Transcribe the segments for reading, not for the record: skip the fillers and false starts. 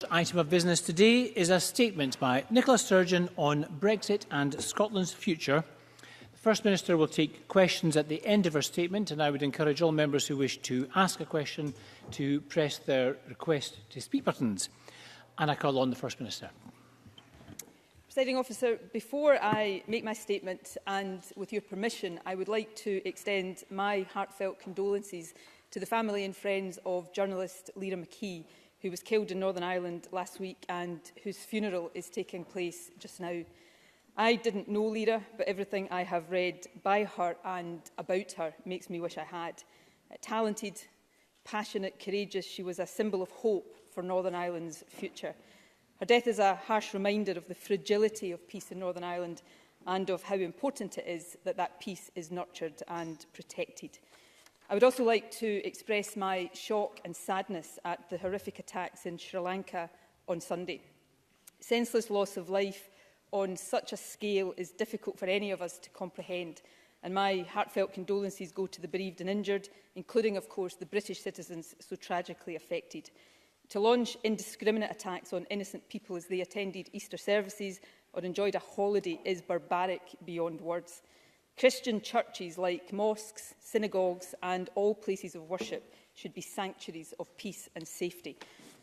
Item of business today is a statement by Nicola Sturgeon on Brexit and Scotland's future. The First Minister will take questions at the end of her statement, and I would encourage all members who wish to ask a question to press their request to speak buttons. And I call on the First Minister. Presiding Officer, before I make my statement, and with your permission, I would like to extend my heartfelt condolences to the family and friends of journalist Lyra McKee, who was killed in Northern Ireland last week and whose funeral is taking place just now. I didn't know Lyra, but everything I have read by her and about her makes me wish I had. Talented, passionate, courageous, she was a symbol of hope for Northern Ireland's future. Her death is a harsh reminder of the fragility of peace in Northern Ireland and of how important it is that that peace is nurtured and protected. I would also like to express my shock and sadness at the horrific attacks in Sri Lanka on Sunday. Senseless loss of life on such a scale is difficult for any of us to comprehend, and my heartfelt condolences go to the bereaved and injured, including, of course, the British citizens so tragically affected. To launch indiscriminate attacks on innocent people as they attended Easter services or enjoyed a holiday is barbaric beyond words. Christian churches like mosques, synagogues and all places of worship should be sanctuaries of peace and safety.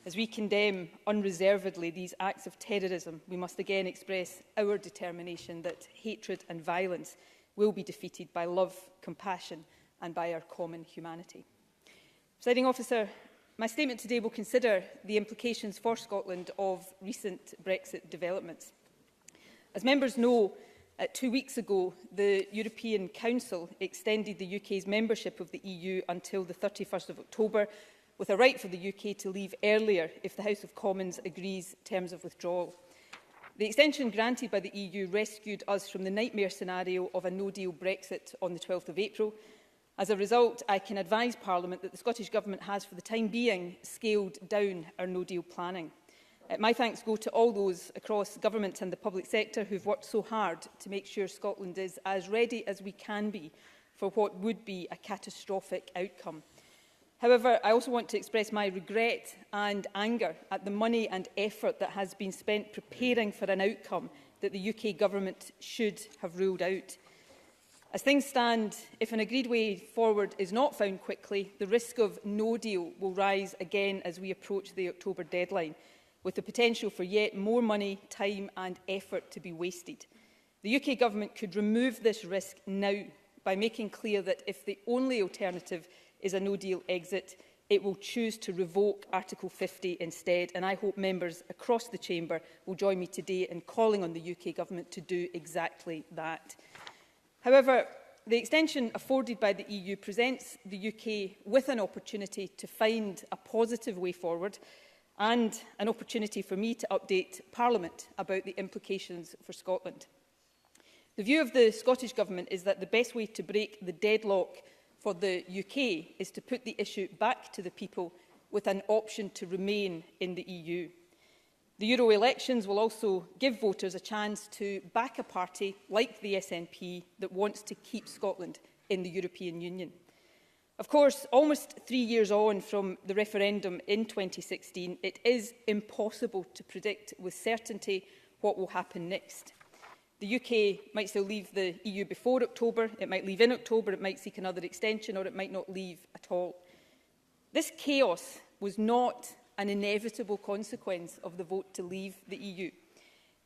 As we condemn unreservedly these acts of terrorism, we must again express our determination that hatred and violence will be defeated by love, compassion and by our common humanity. Presiding Officer, my statement today will consider the implications for Scotland of recent Brexit developments. As members know, 2 weeks ago, the European Council extended the UK's membership of the EU until the 31st of October, with a right for the UK to leave earlier if the House of Commons agrees terms of withdrawal. The extension granted by the EU rescued us from the nightmare scenario of a no-deal Brexit on the 12th of April. As a result, I can advise Parliament that the Scottish Government has, for the time being, scaled down our no-deal planning. My thanks go to all those across government and the public sector who have worked so hard to make sure Scotland is as ready as we can be for what would be a catastrophic outcome. However, I also want to express my regret and anger at the money and effort that has been spent preparing for an outcome that the UK Government should have ruled out. As things stand, if an agreed way forward is not found quickly, the risk of no deal will rise again as we approach the October deadline, with the potential for yet more money, time and effort to be wasted. The UK Government could remove this risk now by making clear that if the only alternative is a no-deal exit, it will choose to revoke Article 50 instead, and I hope members across the Chamber will join me today in calling on the UK Government to do exactly that. However, the extension afforded by the EU presents the UK with an opportunity to find a positive way forward and an opportunity for me to update Parliament about the implications for Scotland. The view of the Scottish Government is that the best way to break the deadlock for the UK is to put the issue back to the people with an option to remain in the EU. The Euro elections will also give voters a chance to back a party like the SNP that wants to keep Scotland in the European Union. Of course, almost 3 years on from the referendum in 2016, it is impossible to predict with certainty what will happen next. The UK might still leave the EU before October, it might leave in October, it might seek another extension, or it might not leave at all. This chaos was not an inevitable consequence of the vote to leave the EU.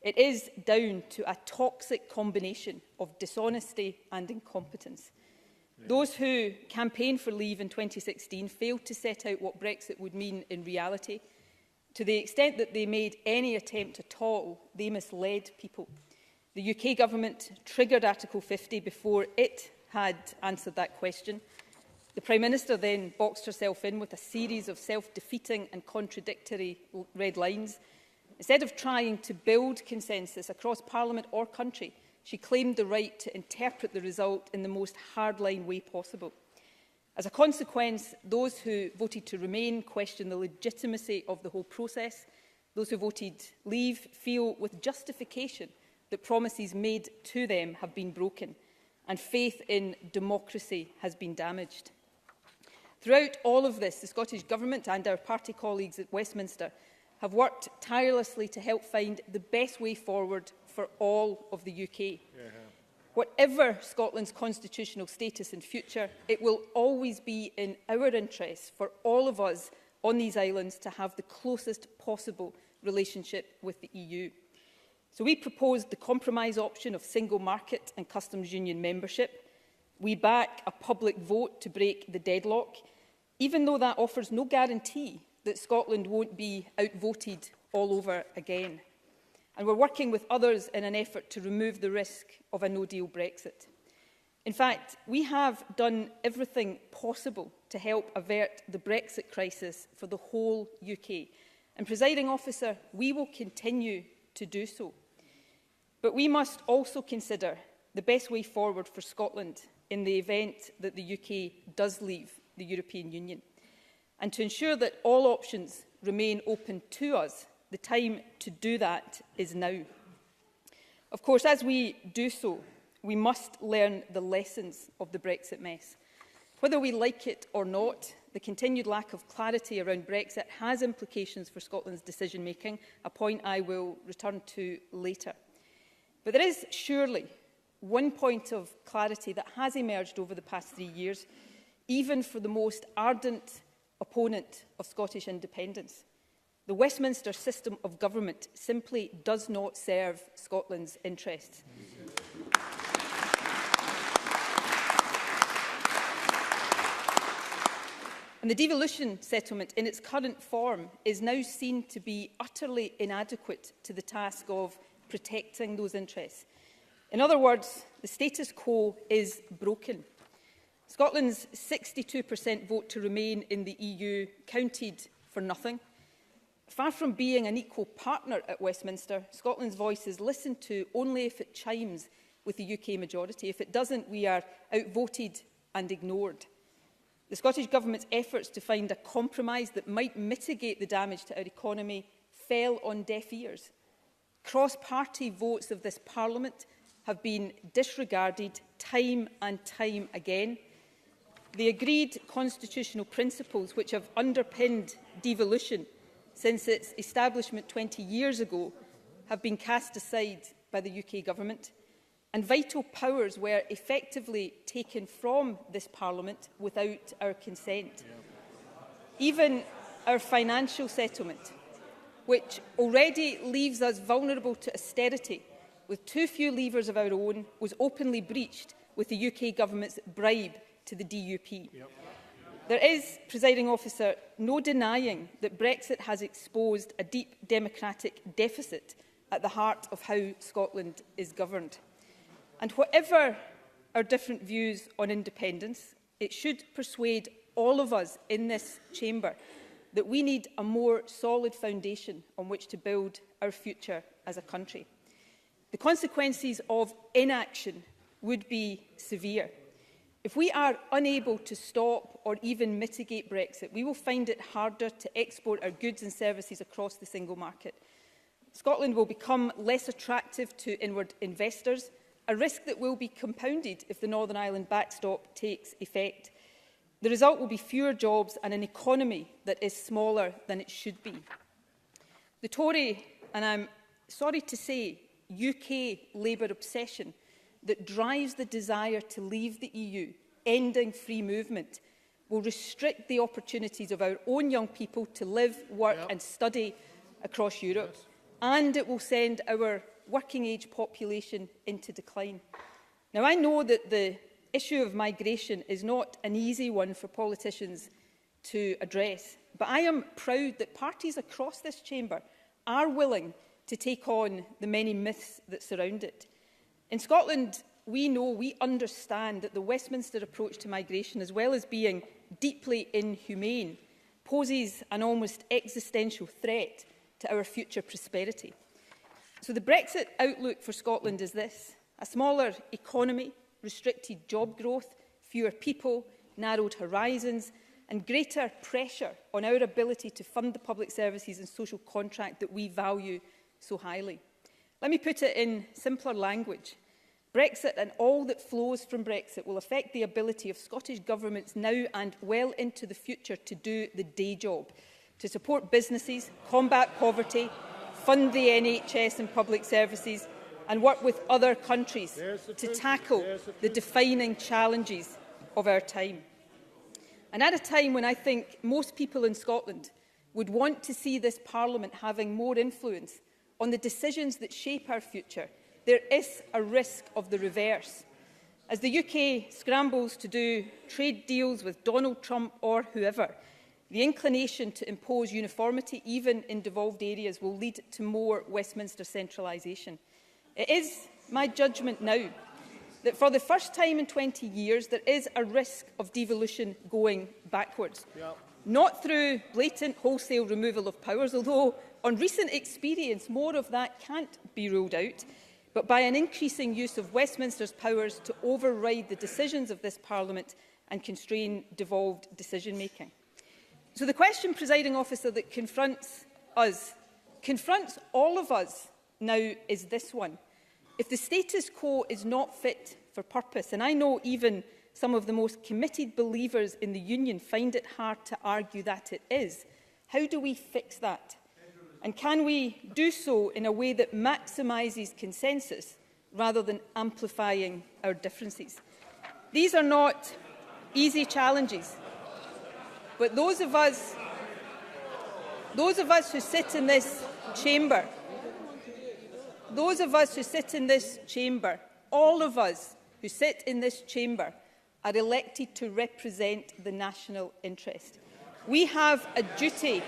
It is down to a toxic combination of dishonesty and incompetence. Those who campaigned for leave in 2016 failed to set out what Brexit would mean in reality. To the extent that they made any attempt at all, they misled people. The UK Government triggered Article 50 before it had answered that question. The Prime Minister then boxed herself in with a series of self-defeating and contradictory red lines. Instead of trying to build consensus across Parliament or country, she claimed the right to interpret the result in the most hardline way possible. As a consequence, those who voted to remain question the legitimacy of the whole process. Those who voted leave feel with justification that promises made to them have been broken and faith in democracy has been damaged. Throughout all of this, the Scottish Government and our party colleagues at Westminster have worked tirelessly to help find the best way forward for all of the UK. Whatever Scotland's constitutional status in future, it will always be in our interest for all of us on these islands to have the closest possible relationship with the EU. So we proposed the compromise option of single market and customs union membership. We back a public vote to break the deadlock, even though that offers no guarantee that Scotland won't be outvoted all over again. And we're working with others in an effort to remove the risk of a no-deal Brexit. In fact, we have done everything possible to help avert the Brexit crisis for the whole UK. And, Presiding Officer, we will continue to do so. But we must also consider the best way forward for Scotland in the event that the UK does leave the European Union. And to ensure that all options remain open to us, the time to do that is now. Of course, as we do so, we must learn the lessons of the Brexit mess. Whether we like it or not, the continued lack of clarity around Brexit has implications for Scotland's decision-making, a point I will return to later. But there is surely one point of clarity that has emerged over the past 3 years, even for the most ardent opponent of Scottish independence. The Westminster system of government simply does not serve Scotland's interests. And the devolution settlement in its current form is now seen to be utterly inadequate to the task of protecting those interests. In other words, the status quo is broken. Scotland's 62% vote to remain in the EU counted for nothing. Far from being an equal partner at Westminster, Scotland's voice is listened to only if it chimes with the UK majority. If it doesn't, we are outvoted and ignored. The Scottish Government's efforts to find a compromise that might mitigate the damage to our economy fell on deaf ears. Cross-party votes of this Parliament have been disregarded time and time again. The agreed constitutional principles which have underpinned devolution since its establishment 20 years ago have been cast aside by the UK Government, and vital powers were effectively taken from this Parliament without our consent. Even our financial settlement, which already leaves us vulnerable to austerity with too few levers of our own, was openly breached with the UK Government's bribe to the DUP. There is, Presiding Officer, no denying that Brexit has exposed a deep democratic deficit at the heart of how Scotland is governed. And whatever our different views on independence, it should persuade all of us in this chamber that we need a more solid foundation on which to build our future as a country. The consequences of inaction would be severe. If we are unable to stop or even mitigate Brexit, we will find it harder to export our goods and services across the single market. Scotland will become less attractive to inward investors, a risk that will be compounded if the Northern Ireland backstop takes effect. The result will be fewer jobs and an economy that is smaller than it should be. The Tory, and I'm sorry to say, UK Labour obsession that drives the desire to leave the EU, ending free movement, will restrict the opportunities of our own young people to live, work and study across Europe. And it will send our working-age population into decline. Now, I know that the issue of migration is not an easy one for politicians to address, but I am proud that parties across this chamber are willing to take on the many myths that surround it. In Scotland, we understand that the Westminster approach to migration, as well as being deeply inhumane, poses an almost existential threat to our future prosperity. So the Brexit outlook for Scotland is this: a smaller economy, restricted job growth, fewer people, narrowed horizons, and greater pressure on our ability to fund the public services and social contract that we value so highly. Let me put it in simpler language. Brexit and all that flows from Brexit will affect the ability of Scottish governments now and well into the future to do the day job, to support businesses, combat poverty, fund the NHS and public services, and work with other countries to tackle the defining challenges of our time. And at a time when I think most people in Scotland would want to see this Parliament having more influence on the decisions that shape our future, there is a risk of the reverse. As the UK scrambles to do trade deals with Donald Trump or whoever, the inclination to impose uniformity, even in devolved areas, will lead to more Westminster centralisation. It is my judgment now that for the first time in 20 years, there is a risk of devolution going backwards. Not through blatant wholesale removal of powers, although on recent experience more of that can't be ruled out, but by an increasing use of Westminster's powers to override the decisions of this Parliament and constrain devolved decision-making. So the question, Presiding Officer, that confronts all of us now is this one. If the status quo is not fit for purpose, and I know even some of the most committed believers in the Union find it hard to argue that it is, how do we fix that? And can we do so in a way that maximises consensus rather than amplifying our differences? These are not easy challenges, but those of us who sit in this chamber, all of us who sit in this chamber are elected to represent the national interest. We have a duty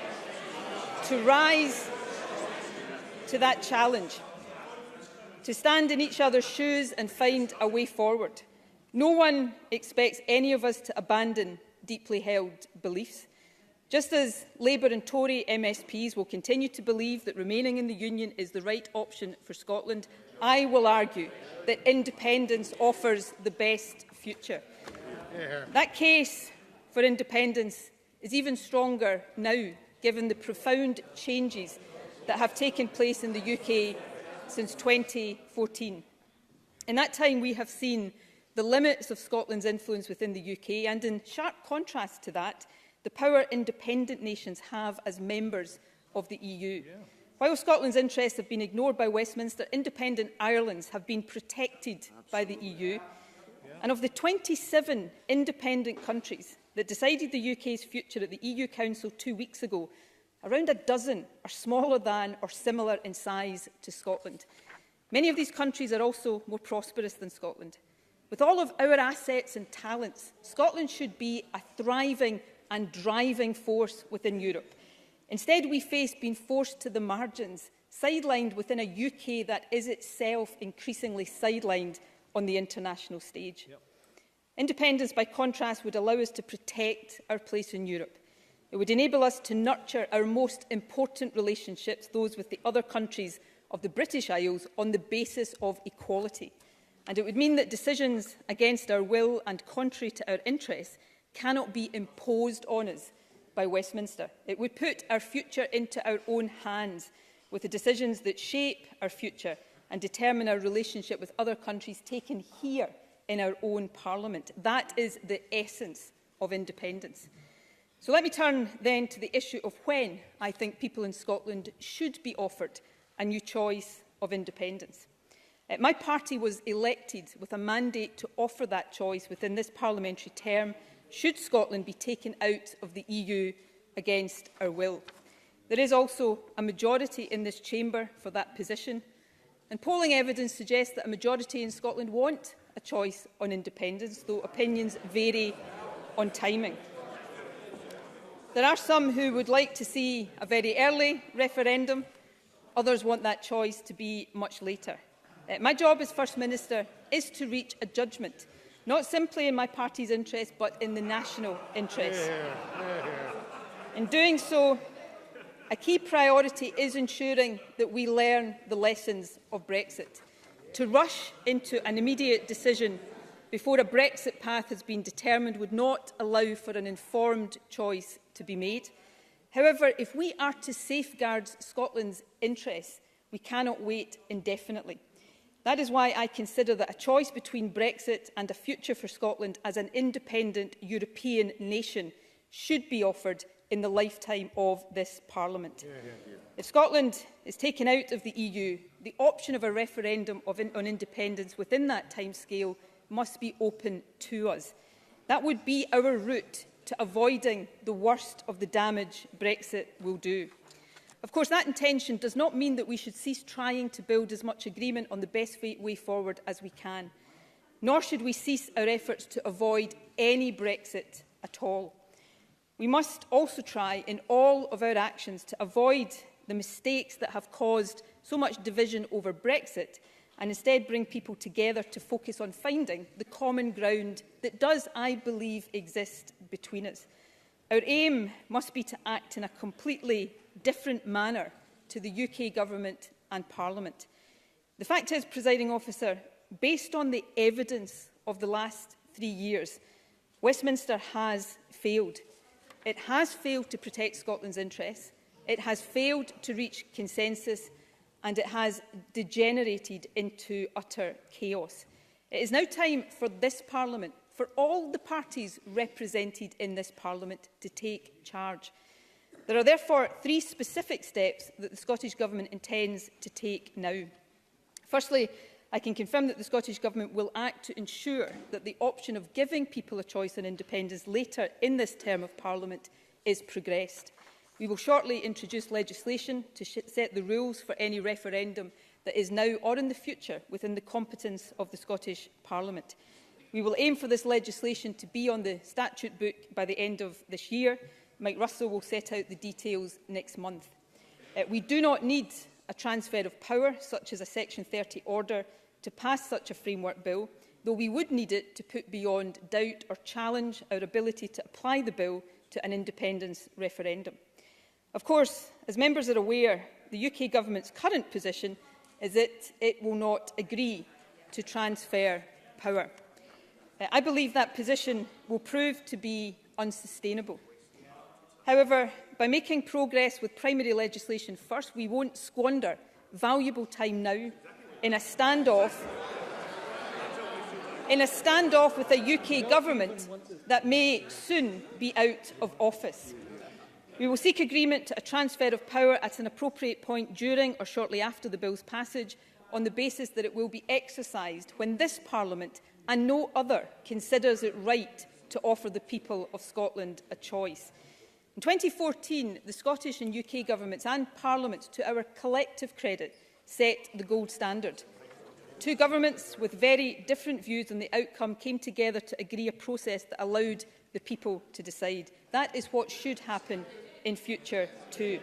to rise to that challenge, to stand in each other's shoes and find a way forward. No one expects any of us to abandon deeply held beliefs. Just as Labour and Tory MSPs will continue to believe that remaining in the Union is the right option for Scotland, I will argue that independence offers the best future. That case for independence is even stronger now, given the profound changes that have taken place in the UK since 2014. In that time, we have seen the limits of Scotland's influence within the UK, and in sharp contrast to that, the power independent nations have as members of the EU. While Scotland's interests have been ignored by Westminster, independent Ireland's have been protected by the EU. And of the 27 independent countries that decided the UK's future at the EU Council 2 weeks ago, around a dozen are smaller than or similar in size to Scotland. Many of these countries are also more prosperous than Scotland. With all of our assets and talents, Scotland should be a thriving and driving force within Europe. Instead, we face being forced to the margins, sidelined within a UK that is itself increasingly sidelined on the international stage. Independence, by contrast, would allow us to protect our place in Europe. It would enable us to nurture our most important relationships, those with the other countries of the British Isles, on the basis of equality. And it would mean that decisions against our will and contrary to our interests cannot be imposed on us by Westminster. It would put our future into our own hands, with the decisions that shape our future and determine our relationship with other countries taken here in our own Parliament. That is the essence of independence. So let me turn then to the issue of when I think people in Scotland should be offered a new choice of independence. My party was elected with a mandate to offer that choice within this parliamentary term, should Scotland be taken out of the EU against our will. There is also a majority in this chamber for that position, and polling evidence suggests that a majority in Scotland want a choice on independence, though opinions vary on timing. There are some who would like to see a very early referendum. Others want that choice to be much later. My job as First Minister is to reach a judgment, not simply in my party's interest, but in the national interest. In doing so, a key priority is ensuring that we learn the lessons of Brexit. To rush into an immediate decision before a Brexit path has been determined would not allow for an informed choice to be made. However, if we are to safeguard Scotland's interests, we cannot wait indefinitely. That is why I consider that a choice between Brexit and a future for Scotland as an independent European nation should be offered in the lifetime of this Parliament. If Scotland is taken out of the EU, the option of a referendum on independence within that timescale must be open to us. That would be our route to avoiding the worst of the damage Brexit will do. Of course, that intention does not mean that we should cease trying to build as much agreement on the best way forward as we can, nor should we cease our efforts to avoid any Brexit at all. We must also try in all of our actions to avoid the mistakes that have caused so much division over Brexit and instead bring people together to focus on finding the common ground that does, I believe, exist between us. Our aim must be to act in a completely different manner to the UK Government and Parliament. The fact is, Presiding Officer, based on the evidence of the last 3 years, Westminster has failed. It has failed to protect Scotland's interests, it has failed to reach consensus, and it has degenerated into utter chaos. It is now time for this Parliament, for all the parties represented in this Parliament, to take charge. There are therefore 3 specific steps that the Scottish Government intends to take now. Firstly, I can confirm that the Scottish Government will act to ensure that the option of giving people a choice on independence later in this term of Parliament is progressed. We will shortly introduce legislation to set the rules for any referendum that is now or in the future within the competence of the Scottish Parliament. We will aim for this legislation to be on the statute book by the end of this year. Mike Russell will set out the details next month. We do not need a transfer of power, such as a Section 30 order, to pass such a framework bill, though we would need it to put beyond doubt or challenge our ability to apply the bill to an independence referendum. Of course, as members are aware, the UK Government's current position is that it will not agree to transfer power. I believe that position will prove to be unsustainable. However, by making progress with primary legislation first, we won't squander valuable time now in a standoff with a UK Government that may soon be out of office. We will seek agreement to a transfer of power at an appropriate point during or shortly after the bill's passage, on the basis that it will be exercised when this Parliament and no other considers it right to offer the people of Scotland a choice. In 2014, the Scottish and UK Governments and Parliaments, to our collective credit, set the gold standard. 2 governments with very different views on the outcome came together to agree a process that allowed the people to decide. That is what should happen in future too.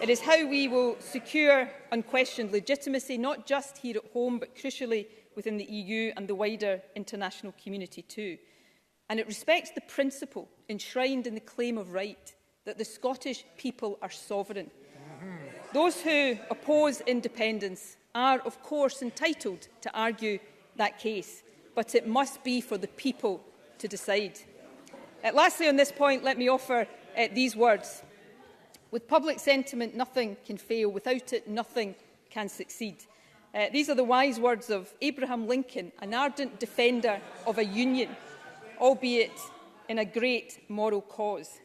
It is how we will secure unquestioned legitimacy, not just here at home, but crucially within the EU and the wider international community too. And it respects the principle enshrined in the claim of right that the Scottish people are sovereign. Those who oppose independence are, of course, entitled to argue that case, but it must be for the people to decide. Lastly, on this point, let me offer these words. With public sentiment, nothing can fail. Without it, nothing can succeed. These are the wise words of Abraham Lincoln, an ardent defender of a union, albeit in a great moral cause.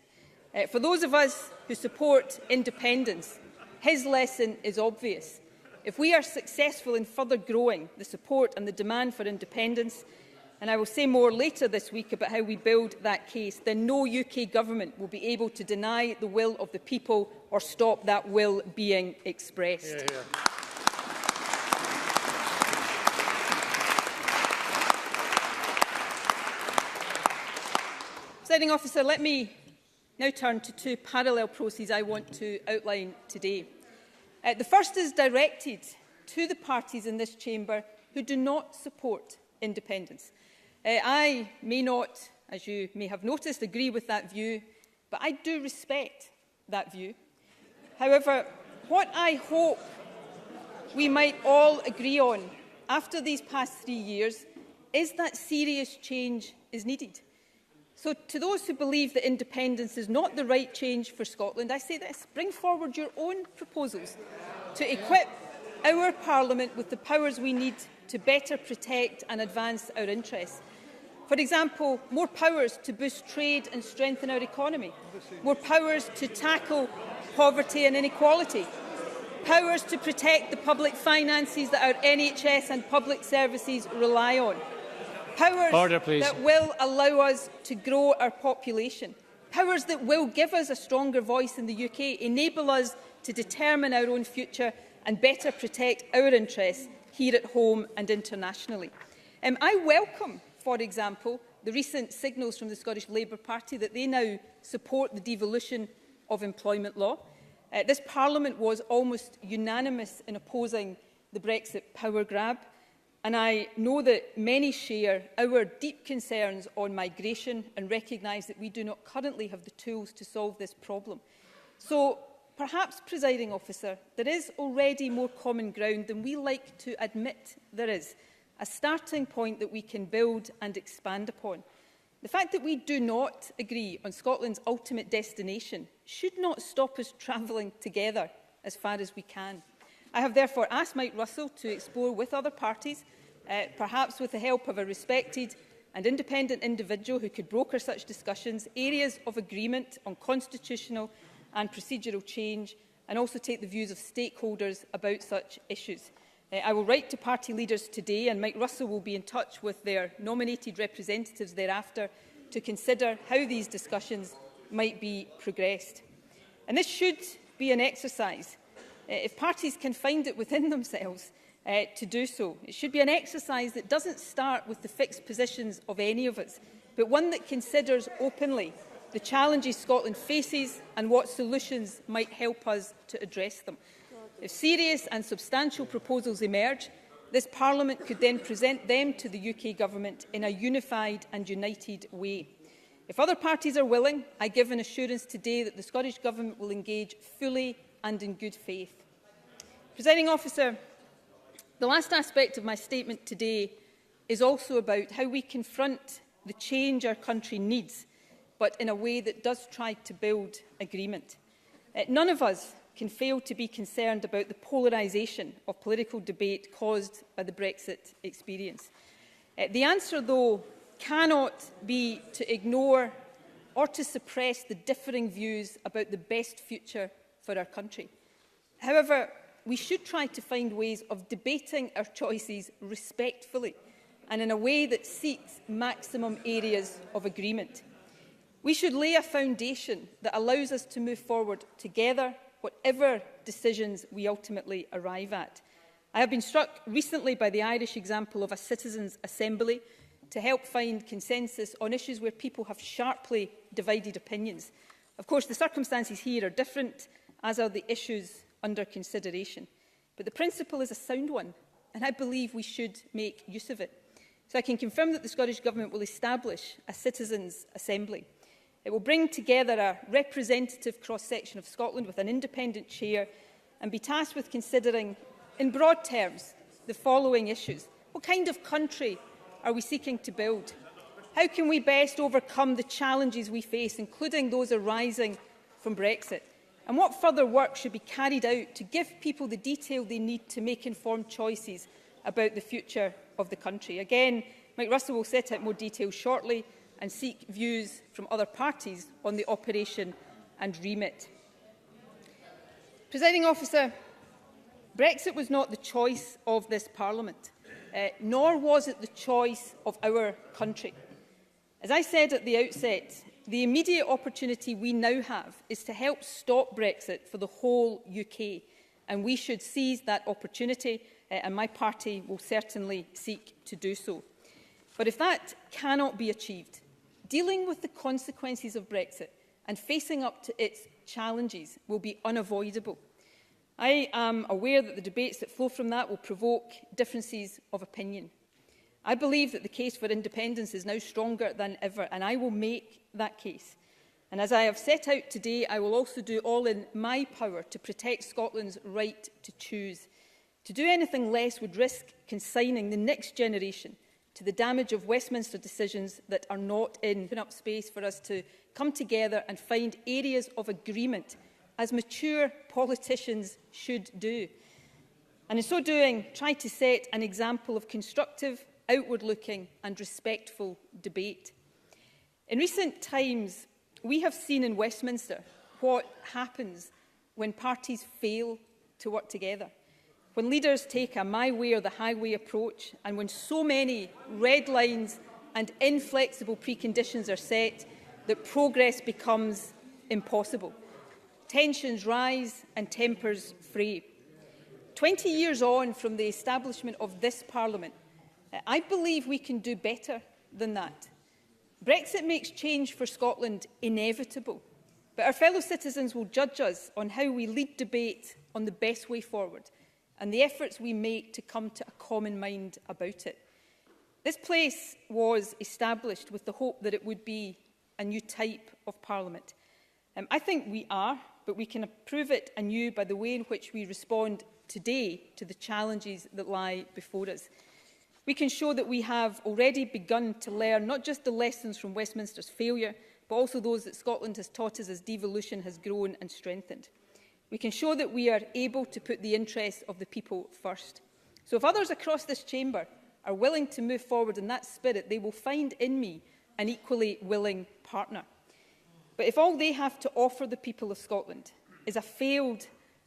For those of us who support independence, his lesson is obvious. If we are successful in further growing the support and the demand for independence, and I will say more later this week about how we build that case, then no UK Government will be able to deny the will of the people or stop that will being expressed. Presiding Officer, let me now turn to 2 parallel processes I want to outline today. The first is directed to the parties in this chamber who do not support independence. I may not, as you may have noticed, agree with that view, but I do respect that view. However, what I hope we might all agree on after these past 3 years is that serious change is needed. So to those who believe that independence is not the right change for Scotland, I say this: bring forward your own proposals to equip our Parliament with the powers we need to better protect and advance our interests. For example, more powers to boost trade and strengthen our economy, more powers to tackle poverty and inequality, powers to protect the public finances that our NHS and public services rely on, powers that will allow us to grow our population, powers that will give us a stronger voice in the UK, enable us to determine our own future and better protect our interests here at home and internationally. I welcome, for example, the recent signals from the Scottish Labour Party that they now support the devolution of employment law. This Parliament was almost unanimous in opposing the Brexit power grab, and I know that many share our deep concerns on migration and recognise that we do not currently have the tools to solve this problem. So perhaps, Presiding Officer, there is already more common ground than we like to admit there is, a starting point that we can build and expand upon. The fact that we do not agree on Scotland's ultimate destination should not stop us travelling together as far as we can. I have therefore asked Mike Russell to explore with other parties, perhaps with the help of a respected and independent individual who could broker such discussions, areas of agreement on constitutional and procedural change, and also take the views of stakeholders about such issues. I will write to party leaders today, and Mike Russell will be in touch with their nominated representatives thereafter to consider how these discussions might be progressed. And this should be an exercise, if parties can find it within themselves to do so. It should be an exercise that doesn't start with the fixed positions of any of us, but one that considers openly the challenges Scotland faces and what solutions might help us to address them. If serious and substantial proposals emerge, this Parliament could then present them to the UK Government in a unified and united way. If other parties are willing, I give an assurance today that the Scottish Government will engage fully and in good faith. Presiding Officer, the last aspect of my statement today is also about how we confront the change our country needs, but in a way that does try to build agreement. None of us can fail to be concerned about the polarisation of political debate caused by the Brexit experience. The answer, though, cannot be to ignore or to suppress the differing views about the best future for our country. However, we should try to find ways of debating our choices respectfully and in a way that seeks maximum areas of agreement. We should lay a foundation that allows us to move forward together, whatever decisions we ultimately arrive at. I have been struck recently by the Irish example of a citizens' assembly to help find consensus on issues where people have sharply divided opinions. Of course, the circumstances here are different, as are the issues under consideration. But the principle is a sound one, and I believe we should make use of it. So I can confirm that the Scottish Government will establish a citizens' assembly. It will bring together a representative cross-section of Scotland with an independent chair and be tasked with considering, in broad terms, the following issues. What kind of country are we seeking to build? How can we best overcome the challenges we face, including those arising from Brexit? And what further work should be carried out to give people the detail they need to make informed choices about the future of the country? Again, Mike Russell will set out more details shortly and seek views from other parties on the operation and remit. Presiding Officer, Brexit was not the choice of this Parliament, nor was it the choice of our country. As I said at the outset, the immediate opportunity we now have is to help stop Brexit for the whole UK, and we should seize that opportunity, and my party will certainly seek to do so. But if that cannot be achieved, dealing with the consequences of Brexit and facing up to its challenges will be unavoidable. I am aware that the debates that flow from that will provoke differences of opinion. I believe that the case for independence is now stronger than ever, and I will make that case. And as I have set out today, I will also do all in my power to protect Scotland's right to choose. To do anything less would risk consigning the next generation to the damage of Westminster decisions that are not in. Open up space for us to come together and find areas of agreement, as mature politicians should do. And in so doing, try to set an example of constructive outward-looking and respectful debate. In recent times, we have seen in Westminster what happens when parties fail to work together, when leaders take a my way or the highway approach, and when so many red lines and inflexible preconditions are set that progress becomes impossible. Tensions rise and tempers fray. 20 years on from the establishment of this Parliament, I believe we can do better than that. Brexit makes change for Scotland inevitable, but our fellow citizens will judge us on how we lead debate on the best way forward and the efforts we make to come to a common mind about it. This place was established with the hope that it would be a new type of Parliament. I think we are, but we can improve it anew by the way in which we respond today to the challenges that lie before us. We can show that we have already begun to learn not just the lessons from Westminster's failure, but also those that Scotland has taught us as devolution has grown and strengthened. We can show that we are able to put the interests of the people first. So if others across this chamber are willing to move forward in that spirit, they will find in me an equally willing partner. But if all they have to offer the people of Scotland is a failed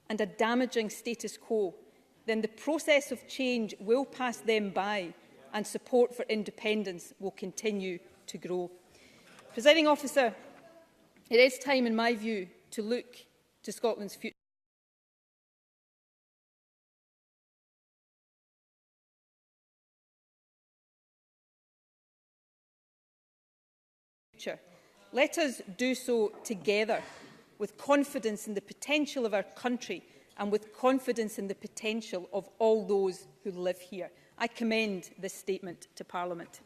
and a damaging status quo, then the process of change will pass them by and support for independence will continue to grow. Presiding Officer, it is time, in my view, to look to Scotland's future. Let us do so together, with confidence in the potential of our country and with confidence in the potential of all those who live here. I commend this statement to Parliament.